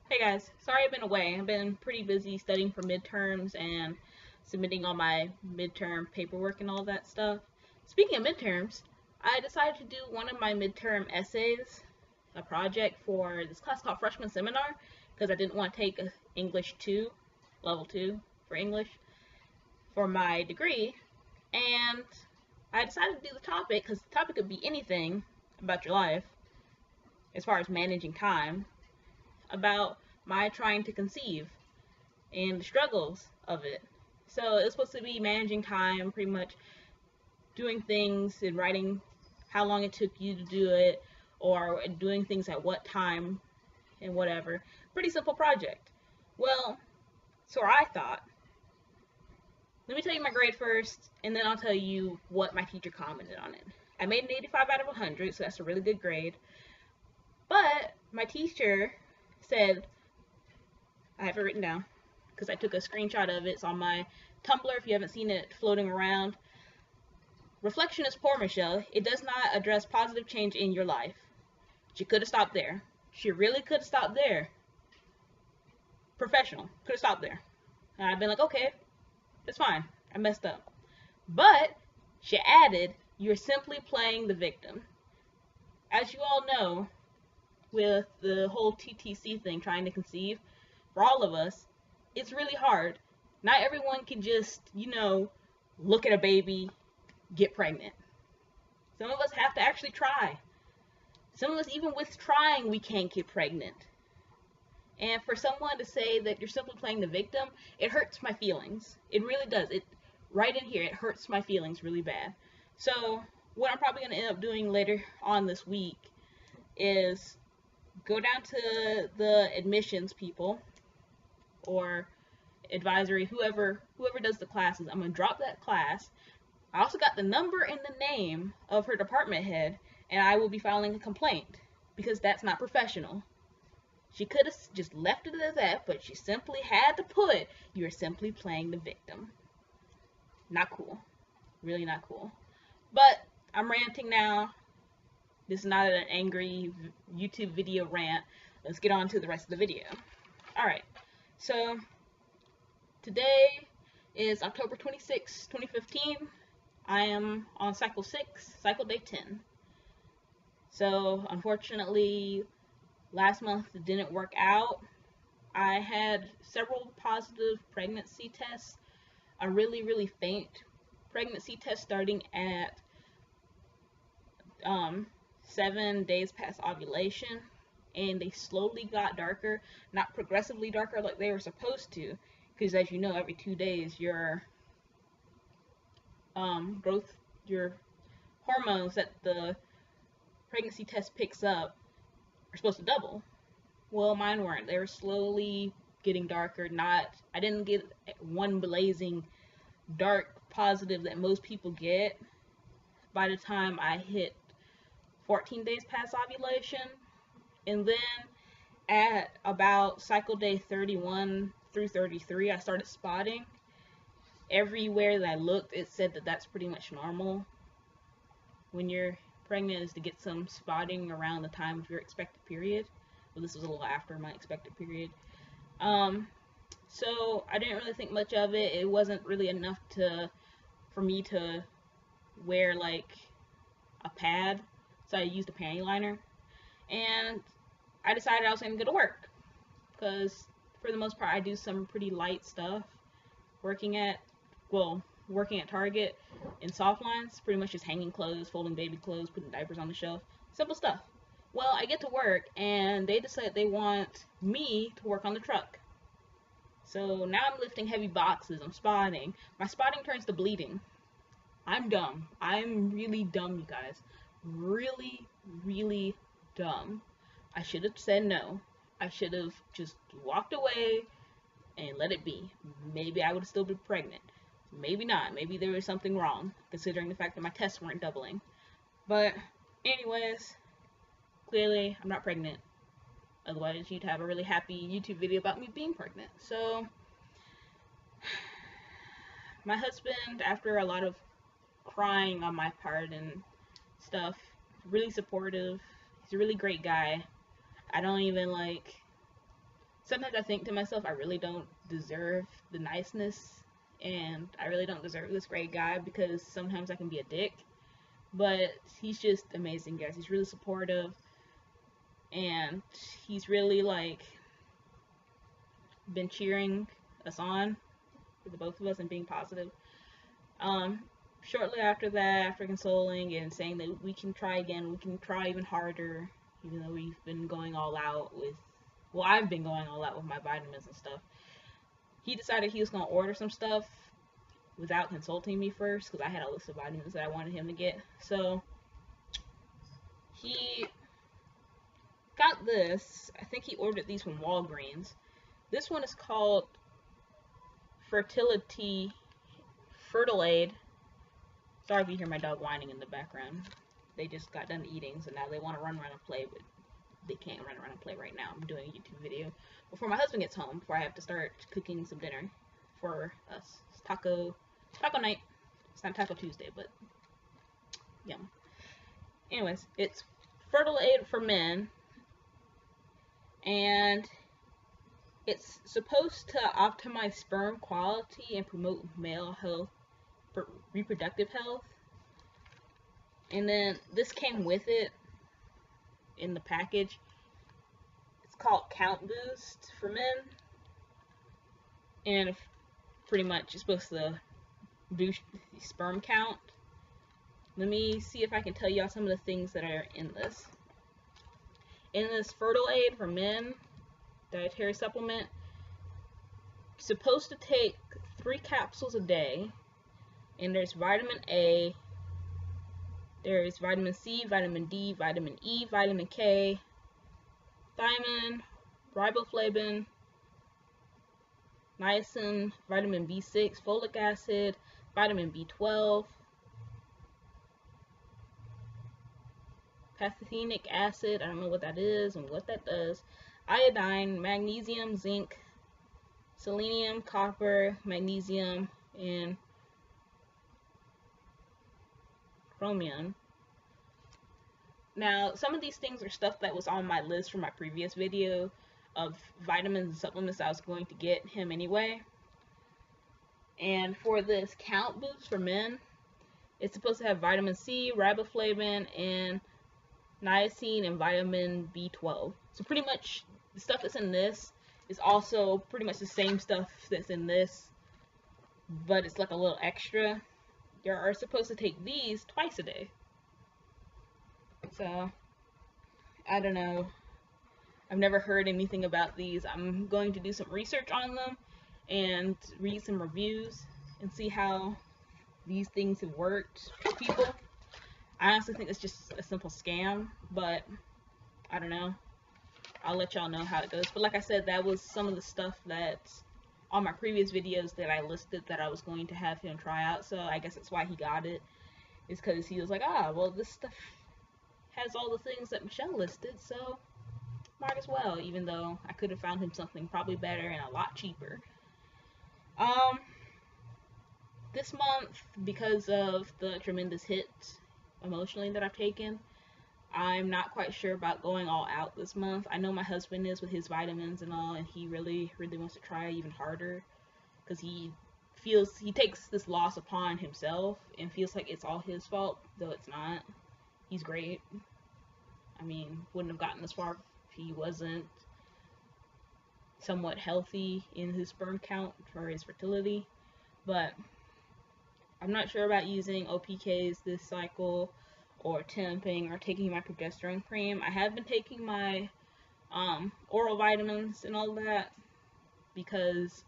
Hey guys, sorry I've been away. I've been pretty busy studying for midterms and submitting all my midterm paperwork and all that stuff. Speaking of midterms, I decided to do one of my midterm essays, a project for this class called Freshman Seminar, because I didn't want to take English 2, level 2 for English, for my degree. And I decided to do the topic because the topic could be anything about your life as far as managing time, about my trying to conceive and the struggles of it. So it's supposed to be managing time, pretty much doing things and writing how long it took you to do it, or doing things at what time and whatever. Pretty simple project. Well, so I thought, let me tell you my grade first, and then I'll tell you what my teacher commented on it. I made an 85 out of 100, so that's a really good grade. But my teacher said, I have it written down because I took a screenshot of it. It's on my Tumblr if you haven't seen it floating around. Reflection is poor, Michelle. It does not address positive change in your life. She could have stopped there. She really could have stopped there. Professional. Could have stopped there. And I've been like, okay, that's fine. I messed up. But she added, you're simply playing the victim. As you all know, with the whole TTC thing, trying to conceive, for all of us, it's really hard. Not everyone can just, look at a baby, get pregnant. Some of us have to actually try. Some of us, even with trying, we can't get pregnant. And for someone to say that you're simply playing the victim, it hurts my feelings. It really does. It right in here, it hurts my feelings really bad. So what I'm probably going to end up doing later on this week is go down to the admissions people or advisory, whoever does the classes. I'm going to drop that class. I also got the number and the name of her department head, and I will be filing a complaint because that's not professional. She could have just left it as that, but she simply had to put, you're simply playing the victim. Not cool. Really not cool. But I'm ranting now. This is not an angry YouTube video rant. Let's get on to the rest of the video. Alright, so today is October 26, 2015. I am on cycle 6, cycle day 10. So unfortunately, last month it didn't work out. I had several positive pregnancy tests. A really, really faint pregnancy test starting at 7 days past ovulation, and they slowly got darker, not progressively darker like they were supposed to, because as you know, every 2 days your your hormones that the pregnancy test picks up are supposed to double. Well, mine weren't. They were slowly getting darker. I didn't get one blazing dark positive that most people get by the time I hit 14 days past ovulation. And then at about cycle day 31 through 33, I started spotting. Everywhere that I looked, it said that that's pretty much normal when you're pregnant, is to get some spotting around the time of your expected period. Well, this was a little after my expected period. So I didn't really think much of it. It wasn't really enough for me to wear like a pad, so I used a panty liner, and I decided I was going to go to work because for the most part I do some pretty light stuff. Working at Target in soft lines, pretty much just hanging clothes, folding baby clothes, putting diapers on the shelf, simple stuff. Well, I get to work and they decide they want me to work on the truck. So now I'm lifting heavy boxes, I'm spotting. My spotting turns to bleeding. I'm dumb. I'm really dumb, you guys. Really, really dumb. I should have said no. I should have just walked away and let it be. Maybe I would have still been pregnant. Maybe not. Maybe there was something wrong, considering the fact that my tests weren't doubling. But anyways, clearly I'm not pregnant. Otherwise you'd have a really happy YouTube video about me being pregnant. So my husband, after a lot of crying on my part and stuff, really supportive. He's a really great guy. I don't even sometimes I think to myself, I really don't deserve the niceness, and I really don't deserve this great guy, because sometimes I can be a dick. But he's just amazing, guys. He's really supportive, and he's really like been cheering us on for the both of us and being positive. Shortly after that, after consoling and saying that we can try again, we can try even harder, even though we've been going all out with, well, I've been going all out with my vitamins and stuff. He decided he was going to order some stuff without consulting me first, because I had a list of vitamins that I wanted him to get. So he got this. I think he ordered these from Walgreens. This one is called Fertility Fertilade. Sorry if you hear my dog whining in the background. They just got done eating, so now they want to run around and play, but they can't run around and play right now. I'm doing a YouTube video before my husband gets home, before I have to start cooking some dinner for us. It's taco night. It's not Taco Tuesday, but yum. Anyways, it's Fertilade for men, and it's supposed to optimize sperm quality and promote male health, reproductive health. And then this came with it in the package. It's called Count Boost for men, and pretty much it's supposed to boost the sperm count. Let me see if I can tell y'all some of the things that are in this. In this Fertilade for men dietary supplement, supposed to take 3 capsules a day, and there's vitamin A, there's vitamin C, vitamin D, vitamin E, vitamin K, thiamine, riboflavin, niacin, vitamin B6, folic acid, vitamin B12, pantothenic acid, I don't know what that is and what that does, iodine, magnesium, zinc, selenium, copper, magnesium, and chromium. Now, some of these things are stuff that was on my list from my previous video of vitamins and supplements I was going to get him anyway. And for this Count Boost for men, it's supposed to have vitamin C, riboflavin, and niacin, and vitamin B12. So pretty much the stuff that's in this is also pretty much the same stuff that's in this, but it's like a little extra. You are supposed to take these twice a day. So, I don't know. I've never heard anything about these. I'm going to do some research on them and read some reviews and see how these things have worked for people. I honestly think it's just a simple scam, but I don't know. I'll let y'all know how it goes. But like I said, that was some of the stuff that's on my previous videos that I listed that I was going to have him try out. So I guess that's why he got it. Is because he was like, well, this stuff has all the things that Michelle listed, so might as well, even though I could have found him something probably better and a lot cheaper. This month, because of the tremendous hit emotionally that I've taken, I'm not quite sure about going all out this month. I know my husband is with his vitamins and all, and he really wants to try even harder, because he takes this loss upon himself and feels like it's all his fault, though it's not. He's great. I mean, wouldn't have gotten this far if he wasn't somewhat healthy in his sperm count for his fertility. But I'm not sure about using OPKs this cycle, or temping, or taking my progesterone cream. I have been taking my oral vitamins and all that, because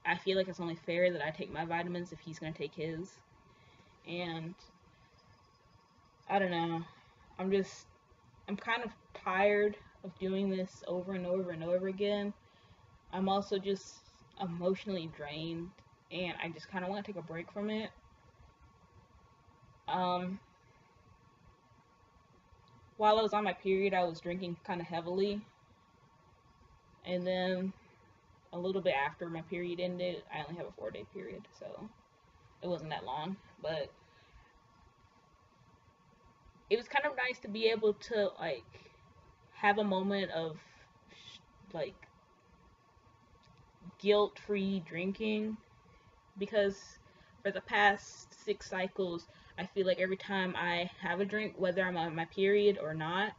I feel like it's only fair that I take my vitamins if he's going to take his. And I don't know. I'm kind of tired of doing this over and over and over again. I'm also just emotionally drained, and I just kind of want to take a break from it. While I was on my period, I was drinking kind of heavily, and then a little bit after my period ended, I only have a 4-day period, so it wasn't that long, but it was kind of nice to be able to, like, have a moment of like guilt-free drinking, because for the past 6 cycles, I feel like every time I have a drink, whether I'm on my period or not,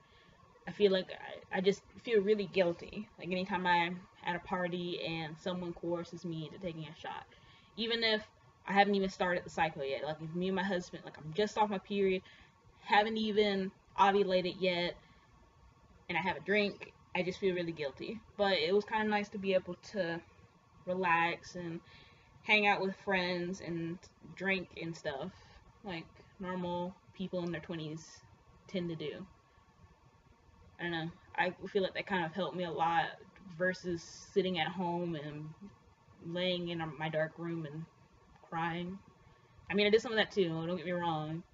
I feel like I just feel really guilty. Like anytime I'm at a party and someone coerces me into taking a shot, even if I haven't even started the cycle yet. Like if me and my husband, like I'm just off my period, haven't even ovulated yet, and I have a drink, I just feel really guilty. But it was kind of nice to be able to relax and hang out with friends and drink and stuff like normal people in their 20s tend to do. I don't know. I feel like that kind of helped me a lot versus sitting at home and laying in my dark room and crying. I mean, I did some of that too, don't get me wrong.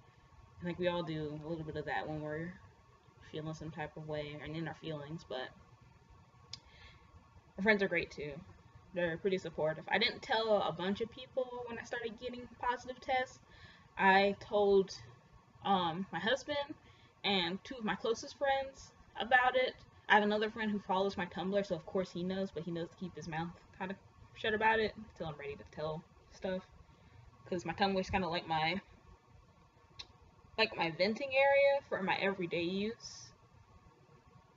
I think we all do a little bit of that when we're feeling some type of way and in our feelings, but my friends are great too. They're pretty supportive. I didn't tell a bunch of people when I started getting positive tests. I told my husband and 2 of my closest friends about it. I have another friend who follows my Tumblr, so of course he knows, but he knows to keep his mouth kind of shut about it until I'm ready to tell stuff. Because my Tumblr is kind of like my venting area for my everyday use.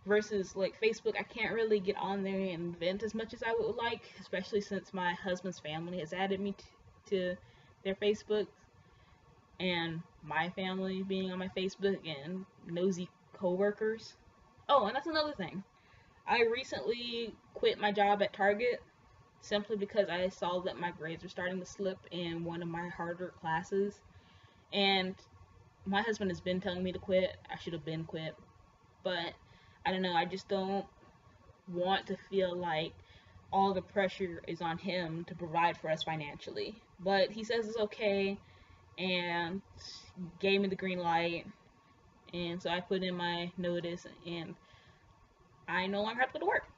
Versus like Facebook, I can't really get on there and vent as much as I would like, especially since my husband's family has added me to their Facebook, and my family being on my Facebook and nosy coworkers. Oh, and that's another thing. I recently quit my job at Target simply because I saw that my grades were starting to slip in one of my harder classes, and my husband has been telling me to quit. I should have been quit, but I don't know, I just don't want to feel like all the pressure is on him to provide for us financially. But he says it's okay and gave me the green light, and so I put in my notice and I no longer have to go to work.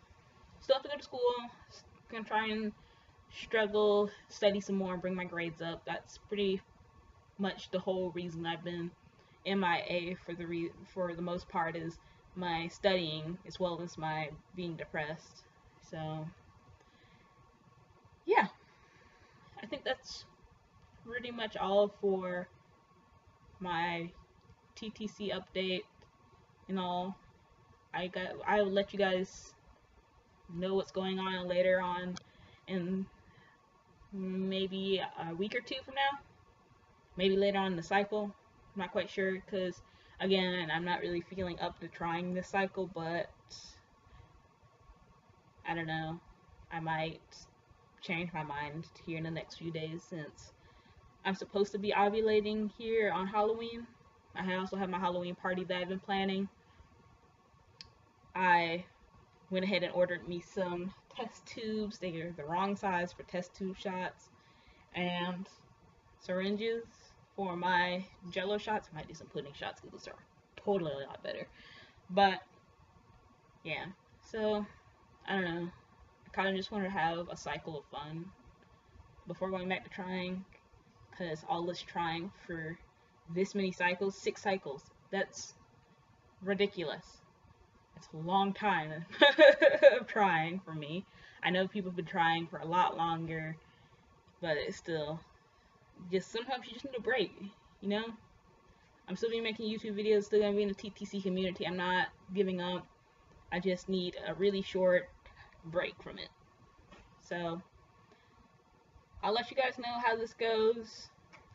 Still have to go to school. Gonna try and struggle, study some more, and bring my grades up. That's pretty much the whole reason I've been MIA for the most part, is my studying as well as my being depressed. So yeah, I think that's pretty much all for my TTC update and all. I'll let you guys know what's going on later on in maybe a week or 2 from now, maybe later on in the cycle. I'm not quite sure, because again, I'm not really feeling up to trying this cycle, but I don't know, I might change my mind here in the next few days, since I'm supposed to be ovulating here on Halloween. I also have my Halloween party that I've been planning. I went ahead and ordered me some test tubes. They are the wrong size for test tube shots, and syringes for my jello shots. I might do some pudding shots because those are totally a lot better. But yeah, so I don't know, I kind of just want to have a cycle of fun before going back to trying, because all this trying for this many cycles, 6 cycles, that's ridiculous. It's a long time of trying for me. I know people have been trying for a lot longer, but it's still, just sometimes you just need a break, you know? I'm still gonna be making YouTube videos, still gonna be in the TTC community. I'm not giving up. I just need a really short break from it. So I'll let you guys know how this goes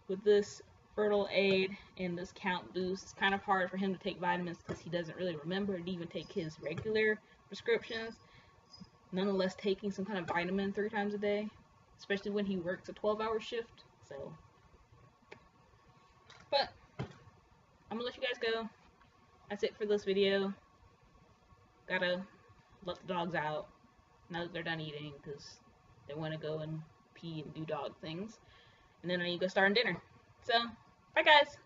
with this fertile aid and this count boost. It's kind of hard for him to take vitamins because he doesn't really remember to even take his regular prescriptions. Nonetheless, taking some kind of vitamin 3 times a day, especially when he works a 12-hour shift. So, but I'm gonna let you guys go. That's it for this video. Gotta let the dogs out now that they're done eating, because they want to go and pee and do dog things. And then I need to go start on dinner. So, bye guys!